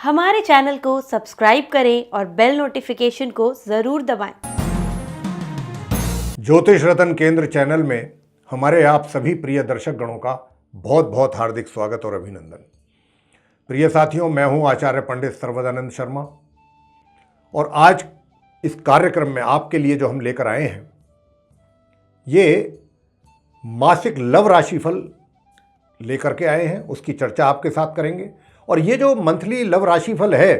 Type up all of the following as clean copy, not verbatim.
हमारे चैनल को सब्सक्राइब करें और बेल नोटिफिकेशन को ज़रूर दबाएं। ज्योतिष रत्न केंद्र चैनल में हमारे आप सभी प्रिय दर्शक गणों का बहुत बहुत हार्दिक स्वागत और अभिनंदन। प्रिय साथियों, मैं हूं आचार्य पंडित सर्वदानंद शर्मा और आज इस कार्यक्रम में आपके लिए जो हम लेकर आए हैं ये मासिक लव राशिफल लेकर के आए हैं, उसकी चर्चा आपके साथ करेंगे। और ये जो मंथली लव राशिफल है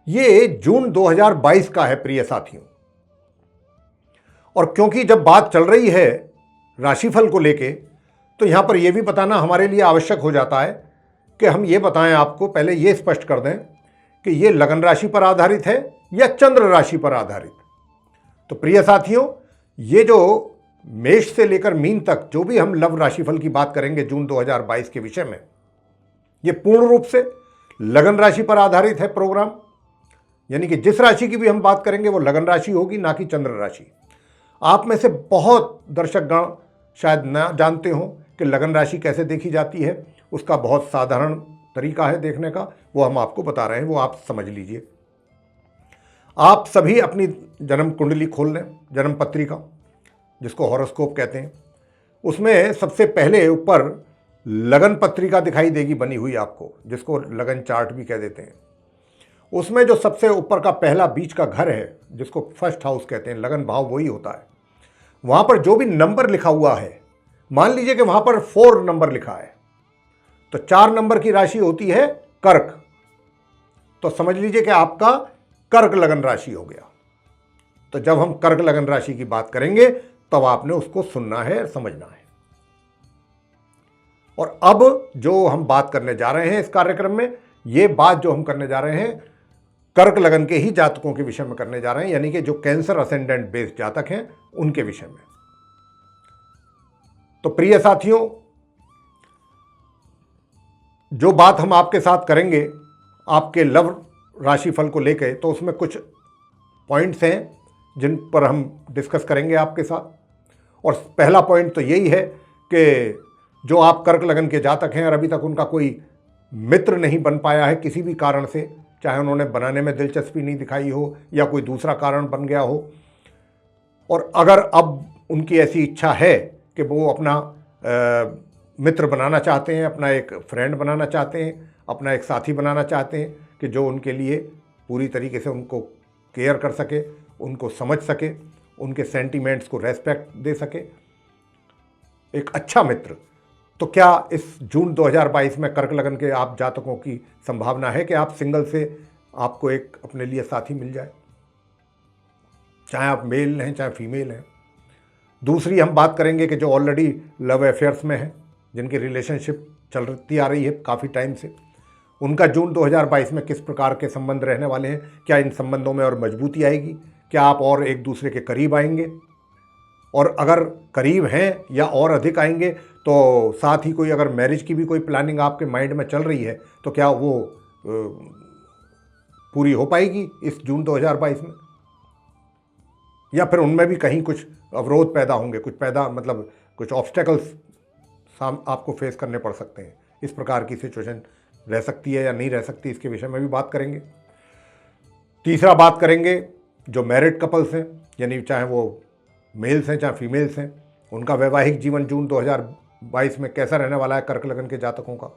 ये जून 2022 का है प्रिय साथियों। और क्योंकि जब बात चल रही है राशिफल को लेके तो यहां पर यह भी बताना हमारे लिए आवश्यक हो जाता है कि हम ये बताएं आपको, पहले ये स्पष्ट कर दें कि ये लगन राशि पर आधारित है या चंद्र राशि पर आधारित। तो प्रिय साथियों, ये जो मेष से लेकर मीन तक जो भी हम लव राशिफल की बात करेंगे जून 2022 के विषय में, ये पूर्ण रूप से लगन राशि पर आधारित है प्रोग्राम। यानी कि जिस राशि की भी हम बात करेंगे वो लगन राशि होगी, ना कि चंद्र राशि। आप में से बहुत दर्शकगण शायद ना जानते हो कि लगन राशि कैसे देखी जाती है। उसका बहुत साधारण तरीका है देखने का, वो हम आपको बता रहे हैं, वो आप समझ लीजिए। आप सभी अपनी जन्म कुंडली खोल लें, जन्म पत्रिका जिसको हॉरोस्कोप कहते हैं। उसमें सबसे पहले ऊपर लगन पत्रिका दिखाई देगी बनी हुई आपको, जिसको लगन चार्ट भी कह देते हैं। उसमें जो सबसे ऊपर का पहला बीच का घर है जिसको फर्स्ट हाउस कहते हैं, लगन भाव वही होता है। वहां पर जो भी नंबर लिखा हुआ है, मान लीजिए कि वहां पर 4 नंबर लिखा है तो 4 नंबर की राशि होती है कर्क। तो समझ लीजिए कि आपका कर्क लगन राशि हो गया। तो जब हम कर्क लगन राशि की बात करेंगे तब आपने उसको सुनना है, समझना है। और अब जो हम बात करने जा रहे हैं इस कार्यक्रम में, ये बात जो हम करने जा रहे हैं कर्क लगन के ही जातकों के विषय में करने जा रहे हैं, यानी कि जो कैंसर असेंडेंट बेस्ड जातक हैं उनके विषय में। तो प्रिय साथियों, जो बात हम आपके साथ करेंगे आपके लव राशिफल को लेकर, तो उसमें कुछ पॉइंट्स हैं जिन पर हम डिस्कस करेंगे आपके साथ। और पहला पॉइंट तो यही है कि जो आप कर्क लगन के जातक हैं और अभी तक उनका कोई मित्र नहीं बन पाया है किसी भी कारण से, चाहे उन्होंने बनाने में दिलचस्पी नहीं दिखाई हो या कोई दूसरा कारण बन गया हो, और अगर अब उनकी ऐसी इच्छा है कि वो अपना मित्र बनाना चाहते हैं, अपना एक फ्रेंड बनाना चाहते हैं, अपना एक साथी बनाना चाहते हैं कि जो उनके लिए पूरी तरीके से उनको केयर कर सके, उनको समझ सके, उनके सेंटीमेंट्स को रेस्पेक्ट दे सके, एक अच्छा मित्र, तो क्या इस जून 2022 में कर्क लगन के आप जातकों की संभावना है कि आप सिंगल से आपको एक अपने लिए साथी मिल जाए, चाहे आप मेल हैं चाहे फीमेल हैं। दूसरी हम बात करेंगे कि जो ऑलरेडी लव अफेयर्स में हैं, जिनकी रिलेशनशिप चलती आ रही है काफ़ी टाइम से, उनका जून 2022 में किस प्रकार के संबंध रहने वाले हैं। क्या इन संबंधों में और मजबूती आएगी, क्या आप और एक दूसरे के करीब आएंगे, और अगर करीब हैं या और अधिक आएंगे, तो साथ ही कोई अगर मैरिज की भी कोई प्लानिंग आपके माइंड में चल रही है तो क्या वो पूरी हो पाएगी इस जून 2022 में, या फिर उनमें भी कहीं कुछ अवरोध पैदा होंगे, कुछ ऑब्स्टेकल्स आपको फेस करने पड़ सकते हैं। इस प्रकार की सिचुएशन रह सकती है या नहीं रह सकती, इसके विषय में भी बात करेंगे। तीसरा बात करेंगे जो मैरिड कपल्स हैं, यानी चाहे वो मेल्स हैं चाहे फीमेल्स हैं, उनका वैवाहिक जीवन जून 2022 में कैसा रहने वाला है कर्क लगन के जातकों का।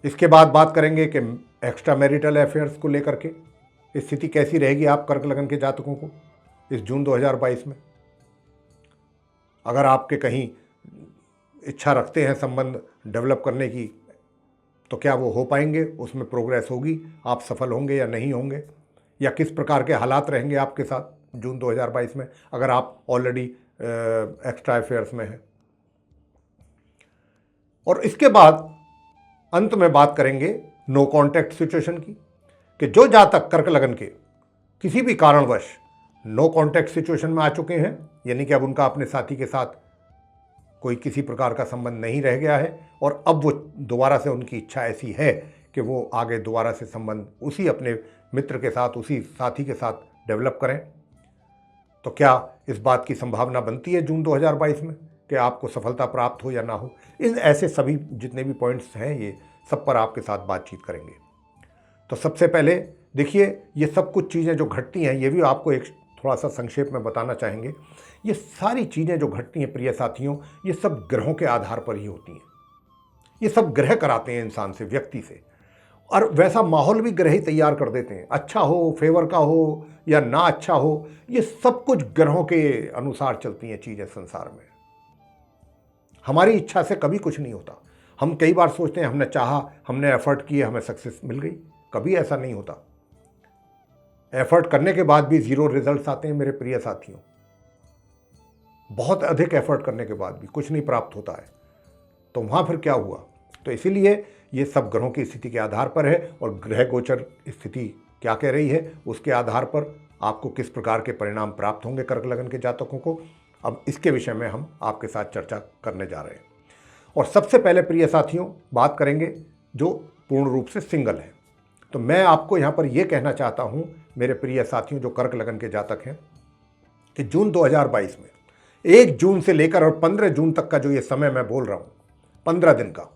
इसके बाद बात करेंगे कि एक्स्ट्रा मैरिटल अफेयर्स को लेकर के स्थिति कैसी रहेगी आप कर्क लगन के जातकों को इस जून 2022 में। अगर आपके कहीं इच्छा रखते हैं संबंध डेवलप करने की, तो क्या वो हो पाएंगे, उसमें प्रोग्रेस होगी, आप सफल होंगे या नहीं होंगे, या किस प्रकार के हालात रहेंगे आपके साथ जून 2022 में अगर आप ऑलरेडी एक्स्ट्रा अफेयर्स में हैं। और इसके बाद अंत में बात करेंगे नो कॉन्टैक्ट सिचुएशन की, कि जो जातक कर्क लगन के किसी भी कारणवश नो कॉन्टैक्ट सिचुएशन में आ चुके हैं, यानी कि अब उनका अपने साथी के साथ कोई किसी प्रकार का संबंध नहीं रह गया है और अब वो दोबारा से उनकी इच्छा ऐसी है कि वो आगे दोबारा से संबंध उसी अपने मित्र के साथ, उसी साथी के साथ डेवलप करें, तो क्या इस बात की संभावना बनती है जून 2022 में कि आपको सफलता प्राप्त हो या ना हो। इन ऐसे सभी जितने भी पॉइंट्स हैं ये सब पर आपके साथ बातचीत करेंगे। तो सबसे पहले देखिए, ये सब कुछ चीज़ें जो घटती हैं, ये भी आपको एक थोड़ा सा संक्षेप में बताना चाहेंगे। ये सारी चीज़ें जो घटती हैं प्रिय साथियों, ये सब ग्रहों के आधार पर ही होती हैं। ये सब ग्रह कराते हैं इंसान से, व्यक्ति से, और वैसा माहौल भी ग्रह ही तैयार कर देते हैं। अच्छा हो, फेवर का हो या ना अच्छा हो, ये सब कुछ ग्रहों के अनुसार चलती हैं चीज़ें संसार में। हमारी इच्छा से कभी कुछ नहीं होता। हम कई बार सोचते हैं हमने चाहा, हमने एफर्ट किए, हमें सक्सेस मिल गई। कभी ऐसा नहीं होता। एफर्ट करने के बाद भी ज़ीरो रिजल्ट्स आते हैं मेरे प्रिय साथियों। बहुत अधिक एफर्ट करने के बाद भी कुछ नहीं प्राप्त होता है। तो वहाँ फिर क्या हुआ? तो इसीलिए ये सब ग्रहों की स्थिति के आधार पर है, और ग्रह गोचर स्थिति क्या कह रही है उसके आधार पर आपको किस प्रकार के परिणाम प्राप्त होंगे कर्क लगन के जातकों को। अब इसके विषय में हम आपके साथ चर्चा करने जा रहे हैं। और सबसे पहले प्रिय साथियों बात करेंगे जो पूर्ण रूप से सिंगल है। तो मैं आपको यहाँ पर यह कहना चाहता हूँ मेरे प्रिय साथियों जो कर्क लगन के जातक हैं, कि जून 2022 में 1 जून से लेकर और 15 जून तक का जो ये समय मैं बोल रहा हूँ, 15 दिन का,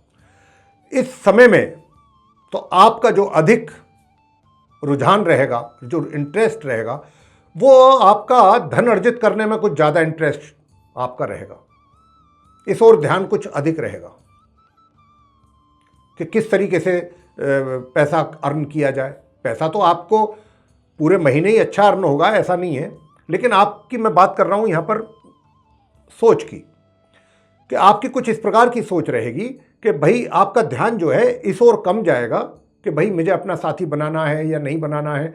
इस समय में तो आपका जो अधिक रुझान रहेगा, जो इंटरेस्ट रहेगा, वो आपका धन अर्जित करने में कुछ ज़्यादा इंटरेस्ट आपका रहेगा। इस ओर ध्यान कुछ अधिक रहेगा कि किस तरीके से पैसा अर्न किया जाए। पैसा तो आपको पूरे महीने ही अच्छा अर्न होगा, ऐसा नहीं है, लेकिन आपकी मैं बात कर रहा हूँ यहाँ पर सोच की, कि आपकी कुछ इस प्रकार की सोच रहेगी कि भाई आपका ध्यान जो है इस ओर कम जाएगा कि भाई मुझे अपना साथी बनाना है या नहीं बनाना है।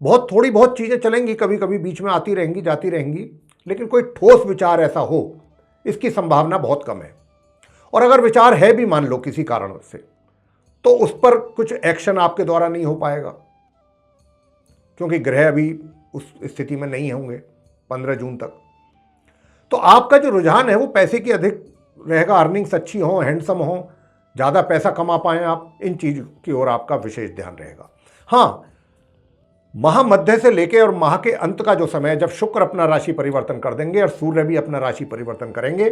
बहुत थोड़ी बहुत चीज़ें चलेंगी, कभी कभी बीच में आती रहेंगी जाती रहेंगी, लेकिन कोई ठोस विचार ऐसा हो इसकी संभावना बहुत कम है। और अगर विचार है भी मान लो किसी कारण से, तो उस पर कुछ एक्शन आपके द्वारा नहीं हो पाएगा, क्योंकि ग्रह अभी उस स्थिति में नहीं होंगे 15 जून तक। तो आपका जो रुझान है वो पैसे की अधिक रहेगा, अर्निंग्स अच्छी हो, हैंडसम हो, ज़्यादा पैसा कमा पाएँ आप, इन चीज़ की ओर आपका विशेष ध्यान रहेगा। हाँ, माह मध्य से लेके और माह के अंत का जो समय है, जब शुक्र अपना राशि परिवर्तन कर देंगे और सूर्य भी अपना राशि परिवर्तन करेंगे,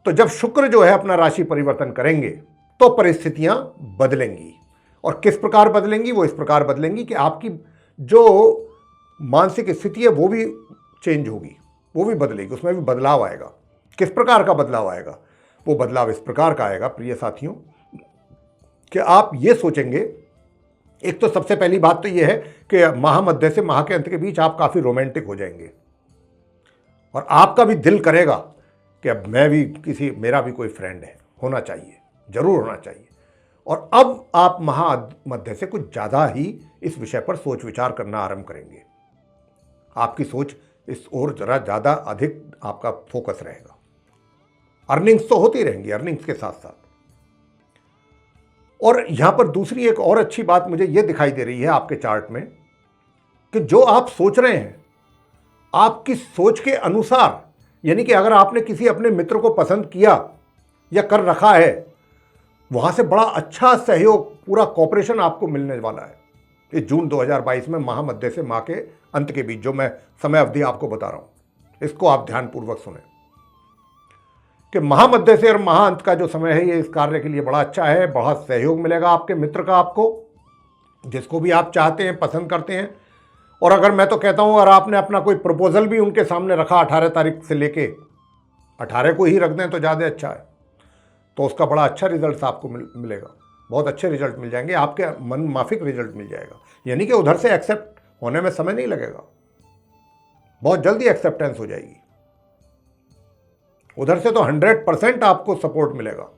तो जब शुक्र जो है अपना राशि परिवर्तन करेंगे तो परिस्थितियां बदलेंगी। और किस प्रकार बदलेंगी? वो इस प्रकार बदलेंगी कि आपकी जो मानसिक स्थिति है वो भी चेंज होगी, वो भी बदलेगी, उसमें भी बदलाव आएगा। किस प्रकार का बदलाव आएगा? वो बदलाव इस प्रकार का आएगा प्रिय साथियों कि आप ये सोचेंगे, एक तो सबसे पहली बात तो ये है कि माह मध्य से माह के अंत के बीच आप काफ़ी रोमांटिक हो जाएंगे, और आपका भी दिल करेगा कि अब मैं भी मेरा भी कोई फ्रेंड है, होना चाहिए, जरूर होना चाहिए। और अब आप माह मध्य से कुछ ज़्यादा ही इस विषय पर सोच विचार करना आरंभ करेंगे। आपकी सोच इस ओर जरा ज़्यादा अधिक आपका फोकस रहेगा। अर्निंग्स तो होती रहेंगी, अर्निंग्स के साथ साथ। और यहां पर दूसरी एक और अच्छी बात मुझे यह दिखाई दे रही है आपके चार्ट में, कि जो आप सोच रहे हैं आपकी सोच के अनुसार, यानी कि अगर आपने किसी अपने मित्र को पसंद किया या कर रखा है, वहां से बड़ा अच्छा सहयोग, पूरा कॉपरेशन आपको मिलने वाला है इस जून 2022 में माह मध्य से माह के अंत के बीच। जो मैं समय अवधि आपको बता रहा हूं, इसको आप ध्यानपूर्वक सुने कि माह मध्य से और माह अंत का जो समय है ये इस कार्य के लिए बड़ा अच्छा है। बड़ा सहयोग मिलेगा आपके मित्र का, आपको जिसको भी आप चाहते हैं, पसंद करते हैं। और अगर मैं तो कहता हूं, अगर आपने अपना कोई प्रपोजल भी उनके सामने रखा 18 तारीख से लेके 18 को ही रख दें तो ज़्यादा अच्छा है, तो उसका बड़ा अच्छा रिजल्ट आपको मिलेगा। बहुत अच्छे रिजल्ट मिल जाएंगे, आपके मन माफिक रिजल्ट मिल जाएगा। यानी कि उधर से एक्सेप्ट होने में समय नहीं लगेगा, बहुत जल्दी एक्सेप्टेंस हो जाएगी। उधर से तो 100% आपको सपोर्ट मिलेगा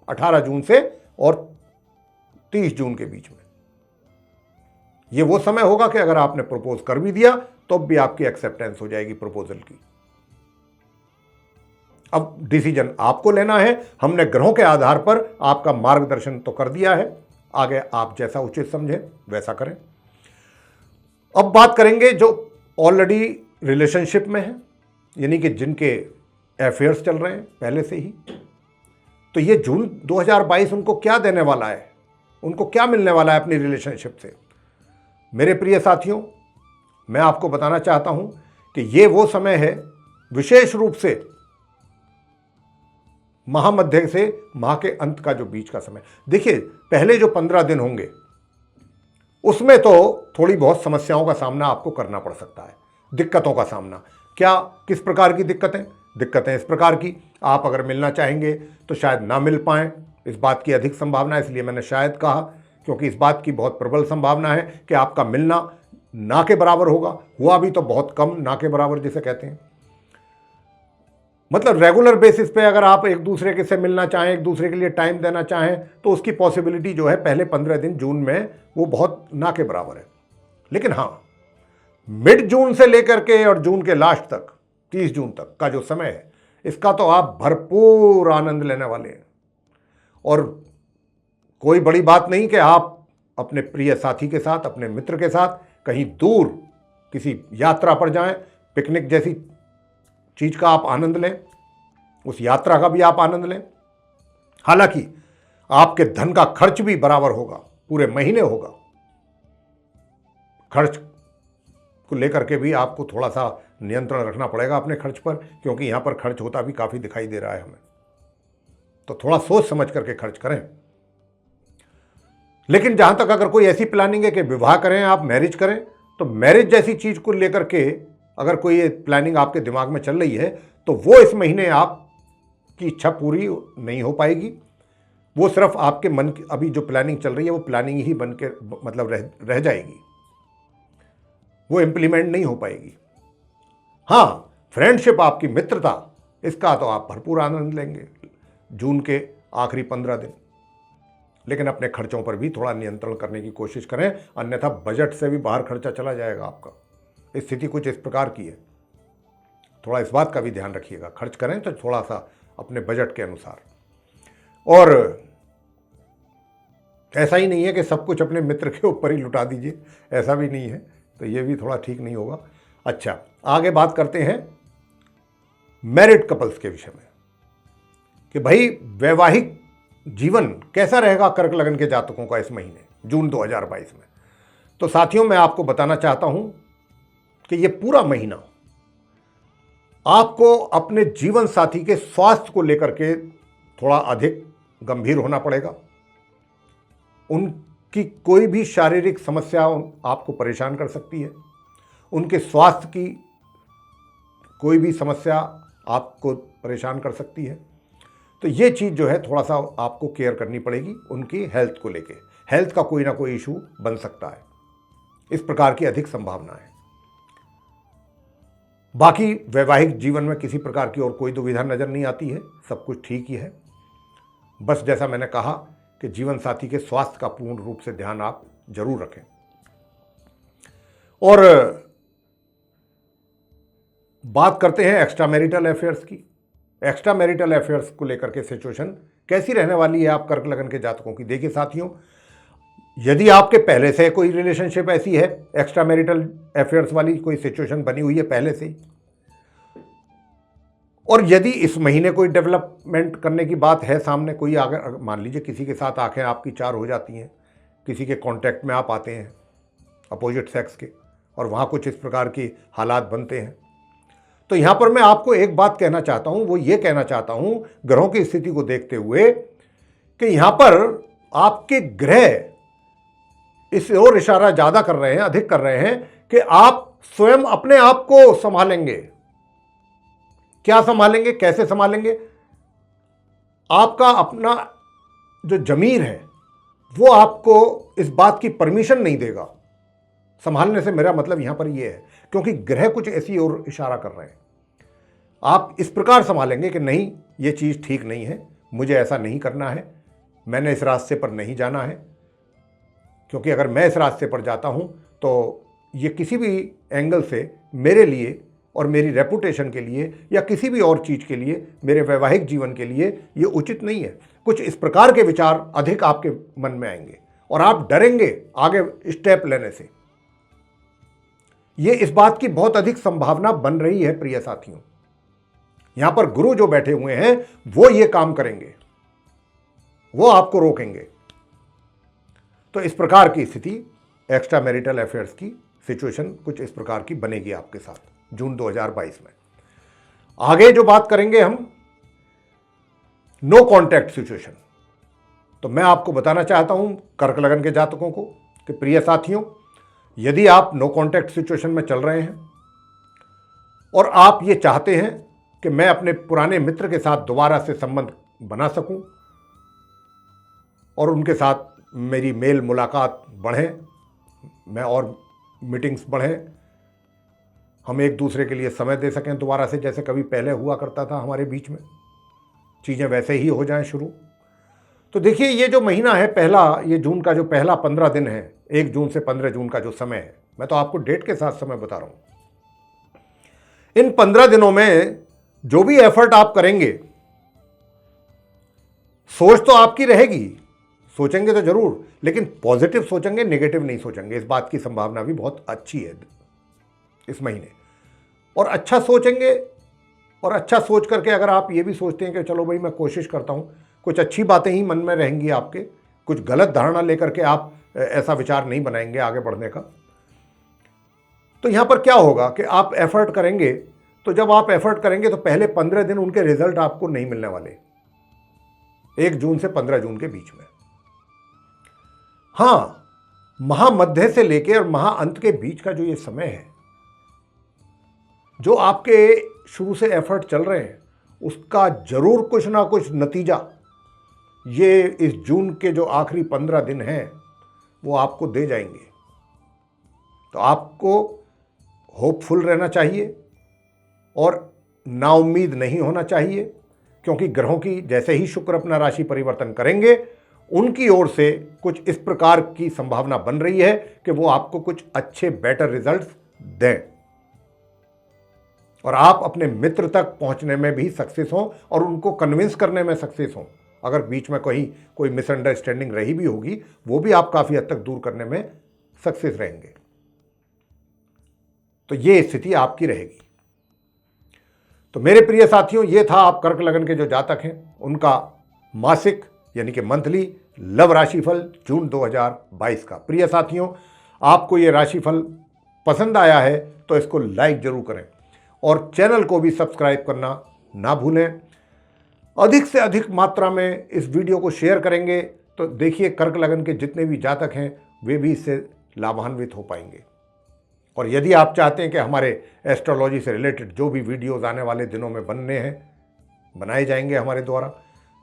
18 जून से और 30 जून के बीच में। ये वो समय होगा कि अगर आपने प्रपोज कर भी दिया तो भी आपकी एक्सेप्टेंस हो जाएगी प्रपोजल की। अब डिसीजन आपको लेना है। हमने ग्रहों के आधार पर आपका मार्गदर्शन तो कर दिया है, आगे आप जैसा उचित समझें वैसा करें। अब बात करेंगे जो ऑलरेडी रिलेशनशिप में है, यानी कि जिनके अफेयर्स चल रहे हैं पहले से ही। तो ये जून 2022 उनको क्या देने वाला है, उनको क्या मिलने वाला है अपनी रिलेशनशिप से? मेरे प्रिय साथियों, मैं आपको बताना चाहता हूं कि ये वो समय है, विशेष रूप से माह मध्य से माह के अंत का जो बीच का समय। देखिए, पहले जो 15 दिन होंगे उसमें तो थोड़ी बहुत समस्याओं का सामना आपको करना पड़ सकता है, दिक्कतों का सामना। क्या, किस प्रकार की दिक्कतें? दिक्कतें इस प्रकार की, आप अगर मिलना चाहेंगे तो शायद ना मिल पाएँ, इस बात की अधिक संभावना है। इसलिए मैंने शायद कहा, क्योंकि इस बात की बहुत प्रबल संभावना है कि आपका मिलना ना के बराबर होगा, हुआ भी तो बहुत कम, ना के बराबर जिसे कहते हैं। मतलब रेगुलर बेसिस पे अगर आप एक दूसरे के से मिलना चाहें, एक दूसरे के लिए टाइम देना चाहें, तो उसकी पॉसिबिलिटी जो है पहले 15 दिन जून में वो बहुत ना के बराबर है। लेकिन हाँ, मिड जून से लेकर के और जून के लास्ट तक, 30 जून तक का जो समय है, इसका तो आप भरपूर आनंद लेने वाले हैं। और कोई बड़ी बात नहीं कि आप अपने प्रिय साथी के साथ, अपने मित्र के साथ कहीं दूर किसी यात्रा पर जाएं, पिकनिक जैसी चीज का आप आनंद लें, उस यात्रा का भी आप आनंद लें। हालांकि आपके धन का खर्च भी बराबर होगा, पूरे महीने होगा। खर्च को लेकर के भी आपको थोड़ा सा नियंत्रण रखना पड़ेगा अपने खर्च पर, क्योंकि यहां पर खर्च होता भी काफी दिखाई दे रहा है हमें। तो थोड़ा सोच समझ करके खर्च करें। लेकिन जहां तक अगर कोई ऐसी प्लानिंग है कि विवाह करें, आप मैरिज करें, तो मैरिज जैसी चीज को लेकर के अगर कोई प्लानिंग आपके दिमाग में चल रही है, तो वो इस महीने आपकी इच्छा पूरी नहीं हो पाएगी। वो सिर्फ आपके मन की अभी जो प्लानिंग चल रही है वो प्लानिंग ही बन के मतलब रह जाएगी, वो इंप्लीमेंट नहीं हो पाएगी। हाँ, फ्रेंडशिप, आपकी मित्रता, इसका तो आप भरपूर आनंद लेंगे जून के आखिरी 15 दिन। लेकिन अपने खर्चों पर भी थोड़ा नियंत्रण करने की कोशिश करें, अन्यथा बजट से भी बाहर खर्चा चला जाएगा आपका। स्थिति कुछ इस प्रकार की है, थोड़ा इस बात का भी ध्यान रखिएगा। खर्च करें तो थोड़ा सा अपने बजट के अनुसार। और ऐसा ही नहीं है कि सब कुछ अपने मित्र के ऊपर ही लुटा दीजिए, ऐसा भी नहीं है, तो ये भी थोड़ा ठीक नहीं होगा। अच्छा, आगे बात करते हैं मैरिड कपल्स के विषय में कि भाई वैवाहिक जीवन कैसा रहेगा कर्क लगन के जातकों का इस महीने जून 2022 में। तो साथियों, मैं आपको बताना चाहता हूं कि ये पूरा महीना आपको अपने जीवन साथी के स्वास्थ्य को लेकर के थोड़ा अधिक गंभीर होना पड़ेगा। उनकी कोई भी शारीरिक समस्या आपको परेशान कर सकती है, उनके स्वास्थ्य की कोई भी समस्या आपको परेशान कर सकती है। तो ये चीज़ जो है थोड़ा सा आपको केयर करनी पड़ेगी उनकी हेल्थ को लेके। हेल्थ का कोई ना कोई इशू बन सकता है, इस प्रकार की अधिक संभावना है। बाकी वैवाहिक जीवन में किसी प्रकार की और कोई दुविधा नजर नहीं आती है, सब कुछ ठीक ही है। बस जैसा मैंने कहा कि जीवन साथी के स्वास्थ्य का पूर्ण रूप से ध्यान आप जरूर रखें। और बात करते हैं एक्स्ट्रा मैरिटल अफेयर्स की। एक्स्ट्रा मैरिटल अफेयर्स को लेकर के सिचुएशन कैसी रहने वाली है आप कर्क लगन के जातकों की। देखिए साथियों, यदि आपके पहले से कोई रिलेशनशिप ऐसी है, एक्स्ट्रा मैरिटल अफेयर्स वाली कोई सिचुएशन बनी हुई है पहले से ही, और यदि इस महीने कोई डेवलपमेंट करने की बात है सामने, कोई अगर मान लीजिए किसी के साथ आंखें आपकी चार हो जाती हैं, किसी के कांटेक्ट में आप आते हैं अपोजिट सेक्स के, और वहाँ कुछ इस प्रकार की हालात बनते हैं, तो यहाँ पर मैं आपको एक बात कहना चाहता हूँ। वो ये कहना चाहता हूँ ग्रहों की स्थिति को देखते हुए कि यहाँ पर आपके ग्रह इस ओर इशारा ज़्यादा कर रहे हैं, अधिक कर रहे हैं कि आप स्वयं अपने आप को संभालेंगे। क्या संभालेंगे, कैसे संभालेंगे? आपका अपना जो जमीर है वो आपको इस बात की परमिशन नहीं देगा। संभालने से मेरा मतलब यहां पर यह है, क्योंकि ग्रह कुछ ऐसी ओर इशारा कर रहे हैं। आप इस प्रकार संभालेंगे कि नहीं, ये चीज़ ठीक नहीं है, मुझे ऐसा नहीं करना है, मैंने इस रास्ते पर नहीं जाना है, क्योंकि अगर मैं इस रास्ते पर जाता हूं तो ये किसी भी एंगल से मेरे लिए और मेरी रेपुटेशन के लिए या किसी भी और चीज़ के लिए, मेरे वैवाहिक जीवन के लिए ये उचित नहीं है। कुछ इस प्रकार के विचार अधिक आपके मन में आएंगे और आप डरेंगे आगे स्टेप लेने से। ये इस बात की बहुत अधिक संभावना बन रही है प्रिय साथियों। यहां पर गुरु जो बैठे हुए हैं वो ये काम करेंगे, वो आपको रोकेंगे। तो इस प्रकार की स्थिति एक्स्ट्रा मैरिटल अफेयर्स की सिचुएशन कुछ इस प्रकार की बनेगी आपके साथ जून 2022 में। आगे जो बात करेंगे हम नो कॉन्टैक्ट सिचुएशन, तो मैं आपको बताना चाहता हूं कर्क लगन के जातकों को कि प्रिय साथियों, यदि आप नो कॉन्टैक्ट सिचुएशन में चल रहे हैं और आप ये चाहते हैं कि मैं अपने पुराने मित्र के साथ दोबारा से संबंध बना सकूं और उनके साथ मेरी मेल मुलाकात बढ़े, मैं और मीटिंग्स बढ़ें, हम एक दूसरे के लिए समय दे सकें दोबारा से, जैसे कभी पहले हुआ करता था हमारे बीच में, चीज़ें वैसे ही हो जाएं शुरू। तो देखिए, ये जो महीना है पहला, ये जून का जो पहला 15 दिन है, 1 जून से 15 जून का जो समय है, मैं तो आपको डेट के साथ समय बता रहा हूं। इन 15 दिनों में जो भी एफर्ट आप करेंगे, सोच तो आपकी रहेगी, सोचेंगे तो जरूर, लेकिन पॉजिटिव सोचेंगे, नेगेटिव नहीं सोचेंगे। इस बात की संभावना भी बहुत अच्छी है इस महीने। और अच्छा सोचेंगे, और अच्छा सोच करके अगर आप ये भी सोचते हैं कि चलो भाई मैं कोशिश करता हूं, कुछ अच्छी बातें ही मन में रहेंगी आपके, कुछ गलत धारणा लेकर के आप ऐसा विचार नहीं बनाएंगे आगे बढ़ने का। तो यहां पर क्या होगा कि आप एफर्ट करेंगे, तो जब आप एफर्ट करेंगे तो पहले 15 दिन उनके रिजल्ट आपको नहीं मिलने वाले, 1 जून से 15 जून के बीच में। हां, महामध्य से लेकर और महाअंत के बीच का जो ये समय है, जो आपके शुरू से एफर्ट चल रहे हैं, उसका जरूर कुछ ना कुछ नतीजा ये इस जून के जो आखिरी 15 दिन हैं वो आपको दे जाएंगे। तो आपको होपफुल रहना चाहिए और नाउम्मीद नहीं होना चाहिए, क्योंकि ग्रहों की जैसे ही शुक्र अपना राशि परिवर्तन करेंगे, उनकी ओर से कुछ इस प्रकार की संभावना बन रही है कि वो आपको कुछ अच्छे बेटर रिजल्ट्स दें और आप अपने मित्र तक पहुंचने में भी सक्सेस हों और उनको कन्विंस करने में सक्सेस हों। अगर बीच में कोई मिसअंडरस्टैंडिंग रही भी होगी, वो भी आप काफी हद तक दूर करने में सक्सेस रहेंगे। तो ये स्थिति आपकी रहेगी। तो मेरे प्रिय साथियों, ये था आप कर्क लगन के जो जातक हैं उनका मासिक यानी कि मंथली लव राशिफल जून 2022 का। प्रिय साथियों, आपको ये राशिफल पसंद आया है तो इसको लाइक जरूर करें और चैनल को भी सब्सक्राइब करना ना भूलें। अधिक से अधिक मात्रा में इस वीडियो को शेयर करेंगे तो देखिए कर्क लगन के जितने भी जातक हैं वे भी इससे लाभान्वित हो पाएंगे। और यदि आप चाहते हैं कि हमारे एस्ट्रोलॉजी से रिलेटेड जो भी वीडियोस आने वाले दिनों में बनने हैं, बनाए जाएंगे हमारे द्वारा,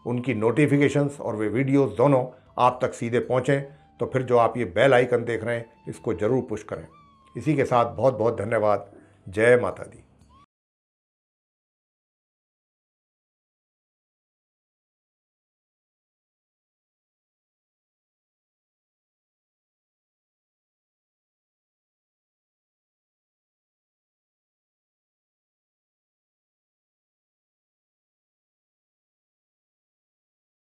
उनकी नोटिफिकेशंस और वे वीडियोस दोनों आप तक सीधे पहुंचें, तो फिर जो आप ये बेल आइकन देख रहे हैं इसको ज़रूर पुश करें। इसी के साथ बहुत बहुत धन्यवाद। जय माता दी।